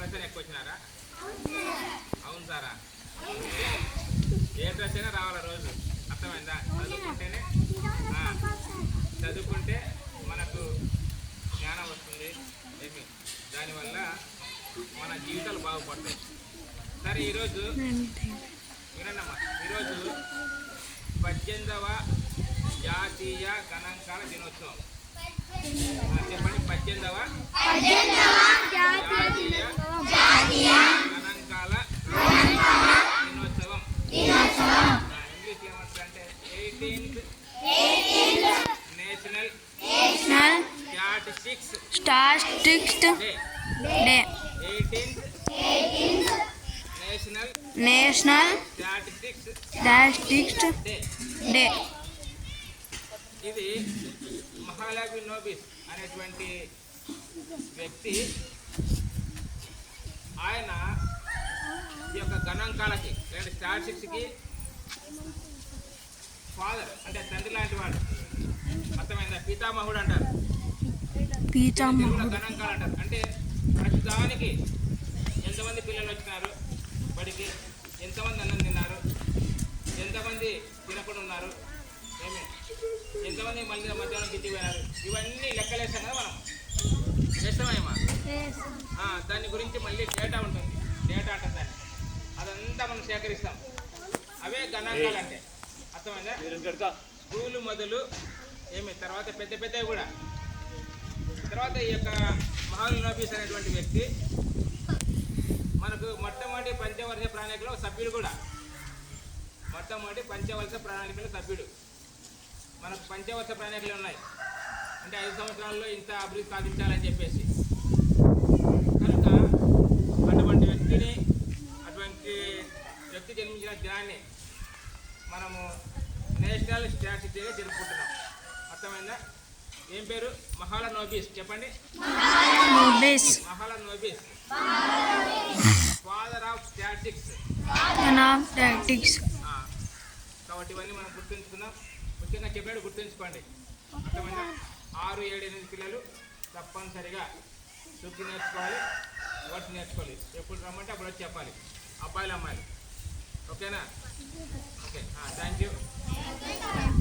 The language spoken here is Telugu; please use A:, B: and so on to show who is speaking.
A: డ్రెస్ అని ఎక్కువ వచ్చినారా? అవును సారా. ఏ డ్రెస్ అయినా రావాలా రోజు, అర్థమైందా? చదువుకుంటేనే చదువుకుంటే మనకు జ్ఞానం వస్తుంది. ఏమి దానివల్ల మన జీవితాలు బాగుపడతాయి. సరే, ఈరోజు వినండమ్మా, ఈరోజు 18వ జాతీయ గణాంకాల దినోత్సవం. చెప్పండి, 18వ జాతీయ గణాంకాల దినోత్సవం. ఇంగ్లీష్ ఏమంటారంటే 18th national statistics day. 18th national statistics day. ఇది మహాలవి నోబిస్ అనేటువంటి వ్యక్తి, ఆయన ఈ యొక్క గణాంకాలకి లేదా స్టాటిస్టిక్స్కి ఫాదర్, అంటే తండ్రి లాంటి వాడు, అర్థమైందా? పితామహుడు అంటారు, గణాంకాలు అంటారు. అంటే ప్రతిదానికి ఎంతమంది పిల్లలు వచ్చినారు బడికి, ఎంతమంది అన్నం తిన్నారు, ఎంతమంది తినకుండా ఉన్నారు, ఎంతమంది మళ్ళీ మధ్యాహ్నం గిట్టి పోయినారు, ఇవన్నీ లెక్కలేస్తాం కదా మనం. చేస్తామేమా? దాని గురించి మళ్ళీ డేటా ఉంటుంది, డేటా అంటారు దాన్ని. అదంతా మనం సేకరిస్తాం. అవే గణాంకాలు అంటే, అర్థమైందా? స్కూలు మొదలు తర్వాత పెద్ద పెద్దవి కూడా. తర్వాత ఈ యొక్క మహాలవి నోబిస్ అనేటువంటి వ్యక్తి మనకు మొట్టమొదటి పంచవర్ష ప్రణాళికలో సభ్యుడు కూడా. మొట్టమొదటి పంచవర్ష ప్రణాళికలో సభ్యుడు. మనకు పంచవర్ష ప్రణాళికలు ఉన్నాయి, అంటే 5 సంవత్సరాల్లో ఇంత అభివృద్ధి సాధించాలని చెప్పేసి. కనుక అటువంటి వ్యక్తి జన్మించిన దినాన్ని మనము నేషనల్ స్టాటిస్టిక్స్ డేగా జరుపుకుంటున్నాం. అర్థమైందా? ఏం పేరు? మహాలవి నోబిస్. చెప్పండి, మహాలవి నోబిస్, ఫాదర్ ఆఫ్ స్టాటిస్టిక్స్. కాబట్టి ఇవన్నీ మనం గుర్తుంచుకుందాం. ముఖ్యంగా చెప్పినట్టు గుర్తుంచుకోండి, అర్థమైందా? 6, 7, 8 పిల్లలు తప్పనిసరిగా చూపు నేర్చుకోవాలి, వర్డ్స్ నేర్చుకోవాలి. ఎప్పుడు రమ్మంటే అప్పుడు వచ్చి చెప్పాలి, అబ్బాయిలు అమ్మాయిలు. ఓకేనా?